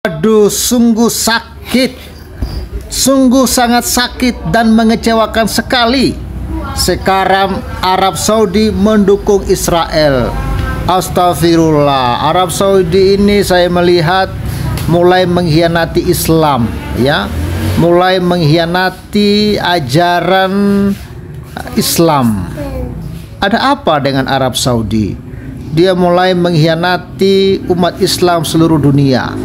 Aduh, sungguh sakit, sungguh sangat sakit dan mengecewakan sekali. Sekarang Arab Saudi mendukung Israel. Astagfirullah, Arab Saudi ini saya melihat mulai mengkhianati Islam, ya, mulai mengkhianati ajaran Islam. Ada apa dengan Arab Saudi? Dia mulai mengkhianati umat Islam seluruh dunia.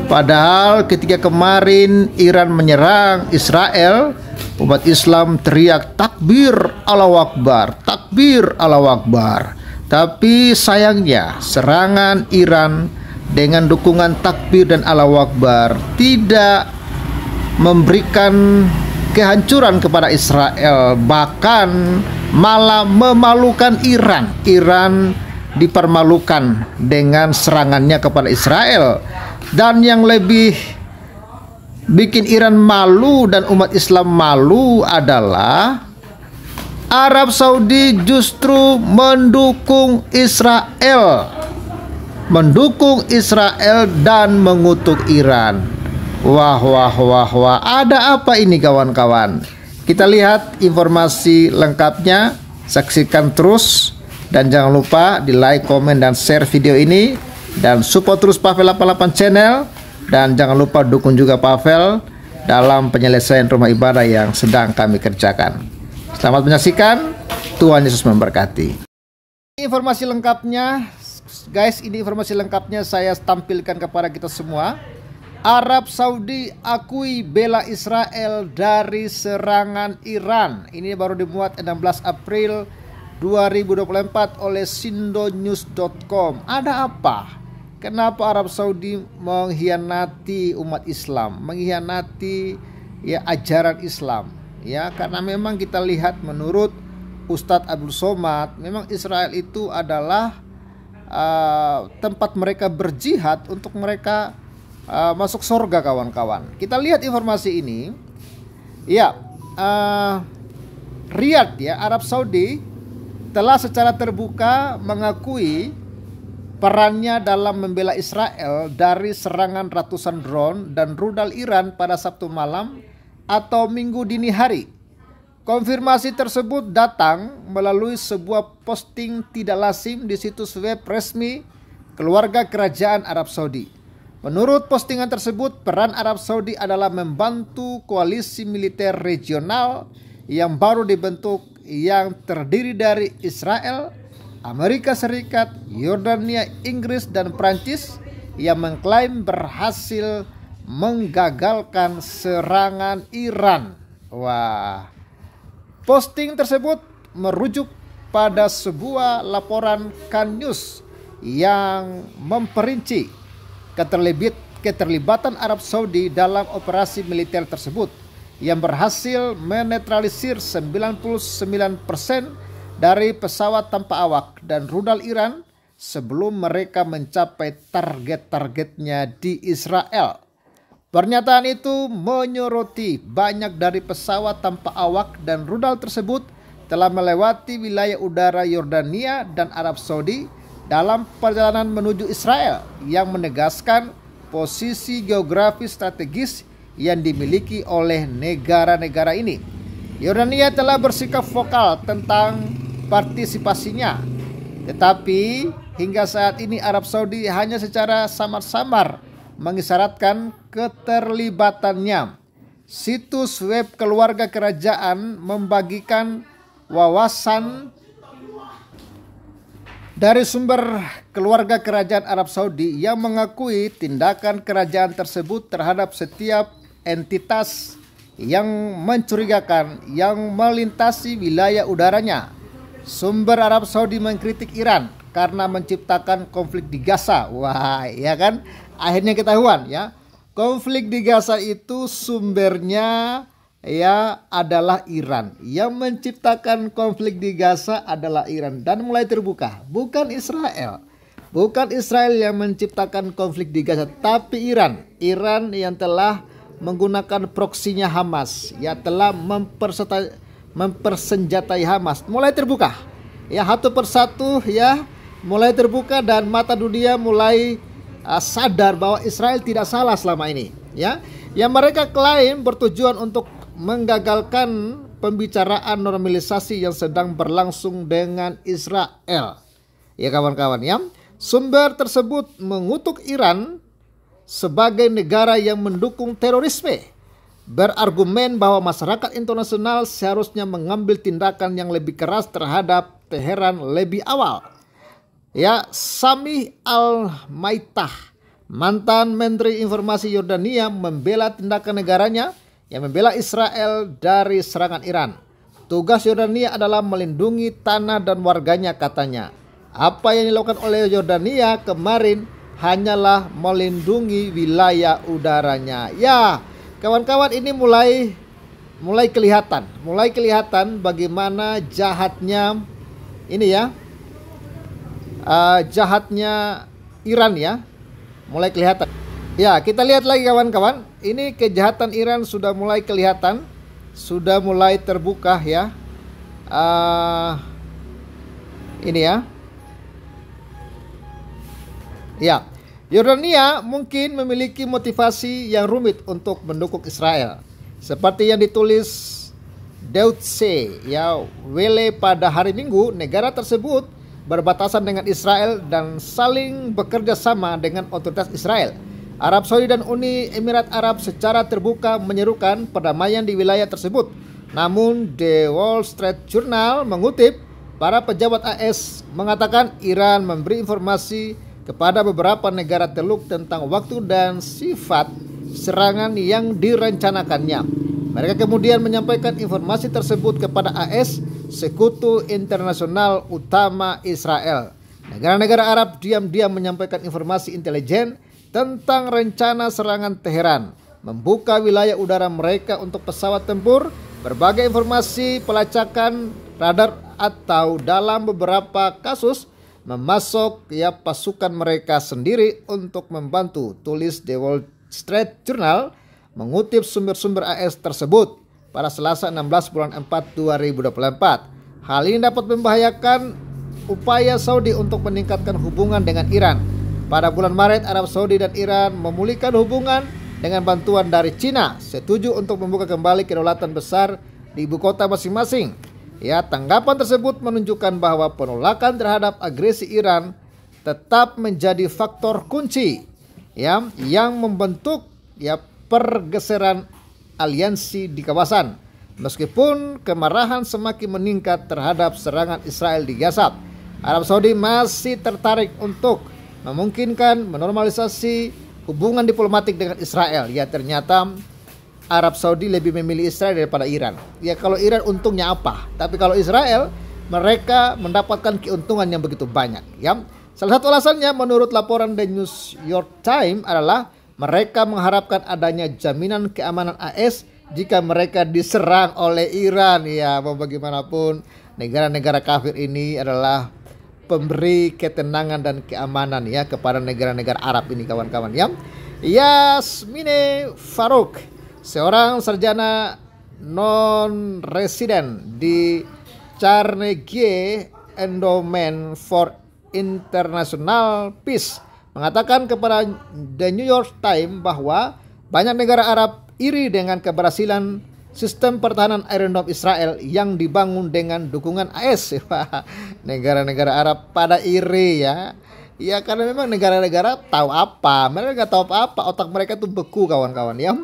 Padahal ketika kemarin Iran menyerang Israel, umat Islam teriak takbir Allahu Akbar, takbir Allahu Akbar. Tapi sayangnya serangan Iran dengan dukungan takbir dan Allahu Akbar tidak memberikan kehancuran kepada Israel, bahkan malah memalukan Iran. Iran dipermalukan dengan serangannya kepada Israel. Dan yang lebih bikin Iran malu dan umat Islam malu adalah Arab Saudi justru mendukung Israel, dan mengutuk Iran. Wah, ada apa ini kawan-kawan? Kita lihat informasi lengkapnya, saksikan terus, dan jangan lupa di like, komen, dan share video ini. Dan support terus Pavel 88 channel. Dan jangan lupa dukung juga Pavel dalam penyelesaian rumah ibadah yang sedang kami kerjakan. Selamat menyaksikan. Tuhan Yesus memberkati. Informasi lengkapnya guys, ini informasi lengkapnya saya tampilkan kepada kita semua. Arab Saudi akui bela Israel dari serangan Iran. Ini baru dimuat 16 April 2024 oleh sindonews.com. Ada apa? Kenapa Arab Saudi mengkhianati umat Islam, mengkhianati ajaran Islam? Ya, karena memang kita lihat menurut Ustadz Abdul Somad, memang Israel itu adalah tempat mereka berjihad untuk mereka masuk surga, kawan-kawan. Kita lihat informasi ini. Ya, Riyadh, ya, Arab Saudi telah secara terbuka mengakui perannya dalam membela Israel dari serangan ratusan drone dan rudal Iran pada Sabtu malam atau Minggu dini hari. Konfirmasi tersebut datang melalui sebuah posting tidak lazim di situs web resmi keluarga kerajaan Arab Saudi. Menurut postingan tersebut, peran Arab Saudi adalah membantu koalisi militer regional yang baru dibentuk yang terdiri dari Israel, Amerika Serikat, Yordania, Inggris, dan Prancis yang mengklaim berhasil menggagalkan serangan Iran. Wah, posting tersebut merujuk pada sebuah laporan Kan News yang memperinci keterlibatan Arab Saudi dalam operasi militer tersebut yang berhasil menetralisir 99% dari pesawat tanpa awak dan rudal Iran sebelum mereka mencapai target-targetnya di Israel. Pernyataan itu menyoroti banyak dari pesawat tanpa awak dan rudal tersebut telah melewati wilayah udara Yordania dan Arab Saudi dalam perjalanan menuju Israel, yang menegaskan posisi geografis strategis yang dimiliki oleh negara-negara ini. Yordania telah bersikap vokal tentang partisipasinya, tetapi hingga saat ini Arab Saudi hanya secara samar-samar mengisyaratkan keterlibatannya. Situs web keluarga kerajaan membagikan wawasan dari sumber keluarga kerajaan Arab Saudi yang mengakui tindakan kerajaan tersebut terhadap setiap entitas yang mencurigakan yang melintasi wilayah udaranya. Sumber Arab Saudi mengkritik Iran karena menciptakan konflik di Gaza. Wah, ya kan? Akhirnya ketahuan, ya. Konflik di Gaza itu sumbernya ya adalah Iran. Yang menciptakan konflik di Gaza adalah Iran, dan mulai terbuka, bukan Israel. Bukan Israel yang menciptakan konflik di Gaza, tapi Iran. Iran yang telah menggunakan proksinya Hamas, ya, telah mempersenjatai Hamas. Mulai terbuka, ya, satu persatu, ya, mulai terbuka, dan mata dunia mulai sadar bahwa Israel tidak salah selama ini, ya. Yang mereka klaim bertujuan untuk menggagalkan pembicaraan normalisasi yang sedang berlangsung dengan Israel. Ya kawan-kawan ya. Sumber tersebut mengutuk Iran sebagai negara yang mendukung terorisme, berargumen bahwa masyarakat internasional seharusnya mengambil tindakan yang lebih keras terhadap Teheran lebih awal. Ya, Sami Al-Maitah, mantan Menteri Informasi Yordania, membela tindakan negaranya yang membela Israel dari serangan Iran. Tugas Yordania adalah melindungi tanah dan warganya, katanya. Apa yang dilakukan oleh Yordania kemarin hanyalah melindungi wilayah udaranya. Ya, kawan-kawan, ini mulai kelihatan bagaimana jahatnya ini ya. Jahatnya Iran ya. Mulai kelihatan. Ya, kita lihat lagi kawan-kawan. Ini kejahatan Iran sudah mulai kelihatan, sudah mulai terbuka ya. Ini ya. Ya, Yordania mungkin memiliki motivasi yang rumit untuk mendukung Israel, seperti yang ditulis Deutsche ya Welle pada hari Minggu. Negara tersebut berbatasan dengan Israel dan saling bekerja sama dengan otoritas Israel. Arab Saudi dan Uni Emirat Arab secara terbuka menyerukan perdamaian di wilayah tersebut. Namun The Wall Street Journal mengutip para pejabat AS mengatakan Iran memberi informasi kepada beberapa negara Teluk tentang waktu dan sifat serangan yang direncanakannya. Mereka kemudian menyampaikan informasi tersebut kepada AS, sekutu internasional utama Israel. Negara-negara Arab diam-diam menyampaikan informasi intelijen tentang rencana serangan Teheran, membuka wilayah udara mereka untuk pesawat tempur, berbagai informasi pelacakan radar atau dalam beberapa kasus memasok ya pasukan mereka sendiri untuk membantu, tulis The Wall Street Journal mengutip sumber-sumber AS tersebut pada Selasa 16 bulan 4 2024. Hal ini dapat membahayakan upaya Saudi untuk meningkatkan hubungan dengan Iran. Pada bulan Maret, Arab Saudi dan Iran memulihkan hubungan dengan bantuan dari Cina, setuju untuk membuka kembali kedaulatan besar di ibu kota masing-masing. Ya, tanggapan tersebut menunjukkan bahwa penolakan terhadap agresi Iran tetap menjadi faktor kunci ya yang membentuk ya pergeseran aliansi di kawasan. Meskipun kemarahan semakin meningkat terhadap serangan Israel di Gaza, Arab Saudi masih tertarik untuk memungkinkan menormalisasi hubungan diplomatik dengan Israel. Ya, ternyata Arab Saudi lebih memilih Israel daripada Iran. Ya, kalau Iran untungnya apa? Tapi kalau Israel, mereka mendapatkan keuntungan yang begitu banyak. Ya, salah satu alasannya menurut laporan The New York Times adalah mereka mengharapkan adanya jaminan keamanan AS jika mereka diserang oleh Iran. Ya, mau bagaimanapun negara-negara kafir ini adalah pemberi ketenangan dan keamanan ya kepada negara-negara Arab ini, kawan-kawan ya. Yasmine Farouk, seorang sarjana non-resident di Carnegie Endowment for International Peace, mengatakan kepada The New York Times bahwa banyak negara Arab iri dengan keberhasilan sistem pertahanan Iron Dome Israel yang dibangun dengan dukungan AS. Negara-negara Arab pada iri ya. Ya, karena memang negara-negara tahu apa, mereka nggak tahu apa-apa, otak mereka tuh beku, kawan-kawan ya.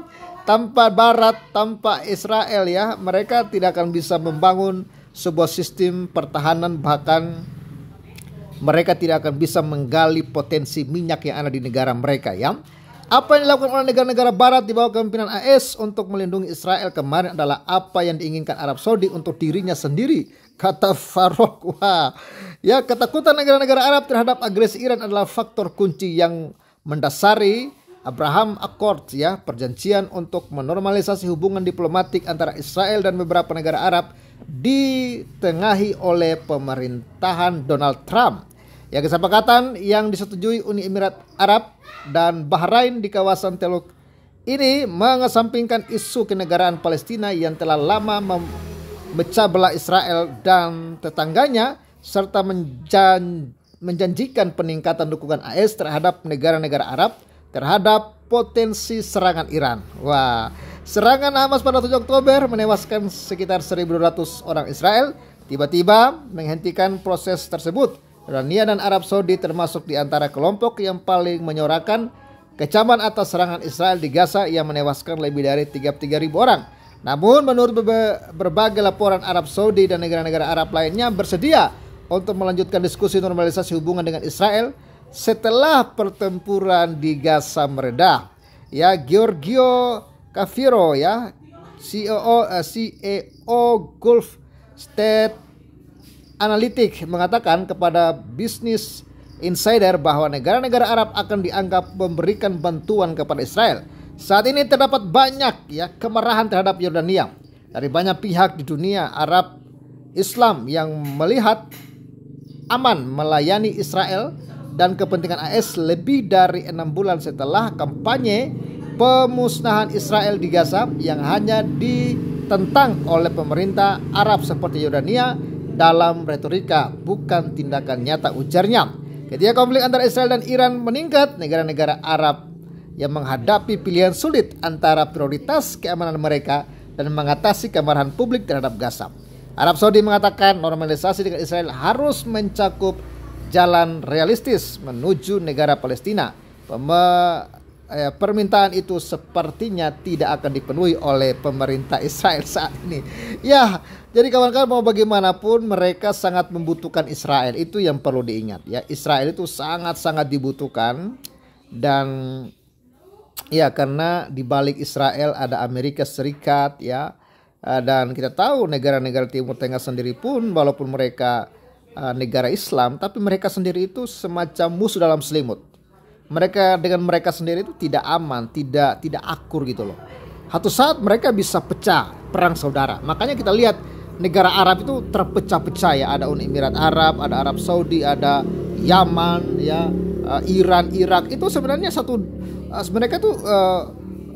Tanpa Barat, tanpa Israel ya, mereka tidak akan bisa membangun sebuah sistem pertahanan, bahkan mereka tidak akan bisa menggali potensi minyak yang ada di negara mereka ya. Apa yang dilakukan oleh negara-negara Barat di bawah kepemimpinan AS untuk melindungi Israel kemarin adalah apa yang diinginkan Arab Saudi untuk dirinya sendiri, kata Farouk. Wah, ya, ketakutan negara-negara Arab terhadap agresi Iran adalah faktor kunci yang mendasari Abraham Accords ya, perjanjian untuk menormalisasi hubungan diplomatik antara Israel dan beberapa negara Arab ditengahi oleh pemerintahan Donald Trump. Ya, kesepakatan yang disetujui Uni Emirat Arab dan Bahrain di kawasan Teluk ini mengesampingkan isu kenegaraan Palestina yang telah lama memecah belah Israel dan tetangganya, serta menjanjikan peningkatan dukungan AS terhadap negara-negara Arab terhadap potensi serangan Iran. Wah, serangan Hamas pada 7 Oktober menewaskan sekitar 1.200 orang Israel tiba-tiba menghentikan proses tersebut. Jordania dan Arab Saudi termasuk di antara kelompok yang paling menyorakan kecaman atas serangan Israel di Gaza yang menewaskan lebih dari 33.000 orang. Namun menurut berbagai laporan, Arab Saudi dan negara-negara Arab lainnya bersedia untuk melanjutkan diskusi normalisasi hubungan dengan Israel setelah pertempuran di Gaza mereda. Ya, Giorgio Cafiro, ya, CEO Gulf State Analytics mengatakan kepada Business Insider bahwa negara-negara Arab akan dianggap memberikan bantuan kepada Israel. Saat ini terdapat banyak kemarahan terhadap Yordania dari banyak pihak di dunia Arab Islam yang melihat aman melayani Israel dan kepentingan AS lebih dari 6 bulan setelah kampanye pemusnahan Israel di Gaza yang hanya ditentang oleh pemerintah Arab seperti Yordania dalam retorika, bukan tindakan nyata, ujarnya. Ketika konflik antara Israel dan Iran meningkat, negara-negara Arab yang menghadapi pilihan sulit antara prioritas keamanan mereka dan mengatasi kemarahan publik terhadap Gaza. Arab Saudi mengatakan normalisasi dengan Israel harus mencakup jalan realistis menuju negara Palestina. Permintaan itu sepertinya tidak akan dipenuhi oleh pemerintah Israel saat ini. Ya, jadi kawan-kawan, mau bagaimanapun mereka sangat membutuhkan Israel. Itu yang perlu diingat, ya. Israel itu sangat-sangat dibutuhkan, dan ya, karena di balik Israel ada Amerika Serikat, ya. Dan kita tahu negara-negara Timur Tengah sendiri pun walaupun mereka negara Islam, tapi mereka sendiri itu semacam musuh dalam selimut. Mereka dengan mereka sendiri itu tidak aman, tidak akur gitu loh. Satu saat mereka bisa pecah, perang saudara. Makanya kita lihat negara Arab itu terpecah-pecah, ya. Ada Uni Emirat Arab, ada Arab Saudi, ada Yaman, ya, Iran, Irak. Itu sebenarnya mereka tuh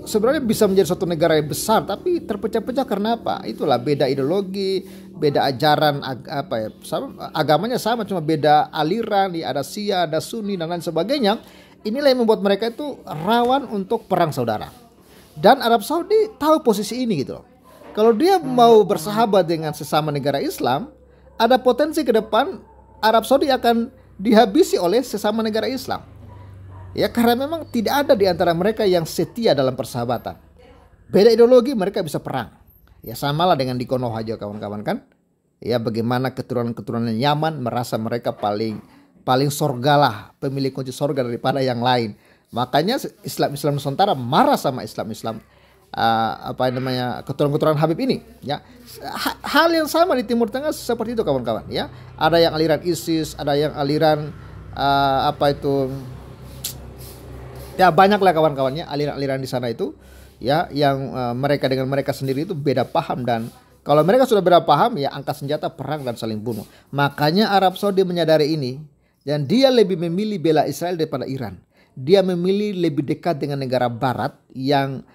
sebenarnya bisa menjadi suatu negara yang besar, tapi terpecah-pecah karena apa? Itulah beda ideologi, beda ajaran, agamanya sama, cuma beda aliran, ya, ada Syiah, ada Sunni dan lain sebagainya. Inilah yang membuat mereka itu rawan untuk perang saudara. Dan Arab Saudi tahu posisi ini gitu loh. Kalau dia mau bersahabat dengan sesama negara Islam, ada potensi ke depan Arab Saudi akan dihabisi oleh sesama negara Islam. Ya, karena memang tidak ada di antara mereka yang setia dalam persahabatan. Beda ideologi, mereka bisa perang. Ya, samalah dengan di Konoha aja kawan-kawan kan. Ya, bagaimana keturunan-keturunan Yaman merasa mereka paling sorgalah, pemilik kunci sorga daripada yang lain. Makanya Islam Nusantara marah sama Islam keturunan-keturunan Habib ini, ya. Hal yang sama di Timur Tengah seperti itu kawan-kawan, ya. Ada yang aliran ISIS, ada yang aliran ya, banyak lah kawan-kawannya aliran-aliran di sana itu, ya, yang mereka dengan mereka sendiri itu beda paham, dan kalau mereka sudah beda paham, ya, angkat senjata, perang dan saling bunuh. Makanya Arab Saudi menyadari ini, dan dia lebih memilih bela Israel daripada Iran. Dia memilih lebih dekat dengan negara Barat yang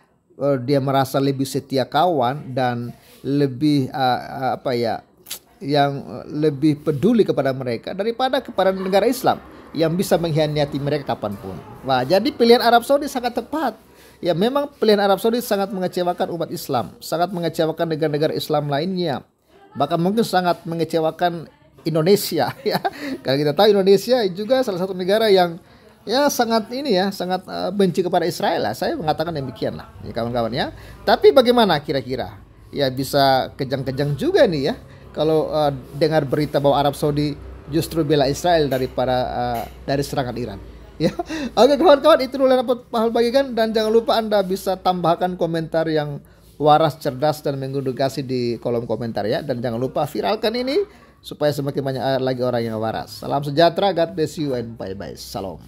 dia merasa lebih setia kawan dan lebih yang lebih peduli kepada mereka daripada kepada negara Islam yang bisa mengkhianati mereka kapanpun. Wah, jadi pilihan Arab Saudi sangat tepat. Ya, memang pilihan Arab Saudi sangat mengecewakan umat Islam, sangat mengecewakan negara-negara Islam lainnya, bahkan mungkin sangat mengecewakan Indonesia, ya. Karena kita tahu Indonesia juga salah satu negara yang sangat benci kepada Israel lah. Saya mengatakan demikian lah, ya kawan-kawan, ya. Tapi bagaimana kira-kira? Ya, bisa kejang-kejang juga nih, ya, kalau dengar berita bahwa Arab Saudi justru bela Israel dari serangan Iran. Ya, oke kawan-kawan, itu dulu yang dapat Pak bagikan, dan jangan lupa Anda bisa tambahkan komentar yang waras, cerdas, dan mengedukasi di kolom komentar, ya. Dan jangan lupa viralkan ini supaya semakin banyak lagi orang yang waras. Salam sejahtera, God bless you and bye bye. Salam.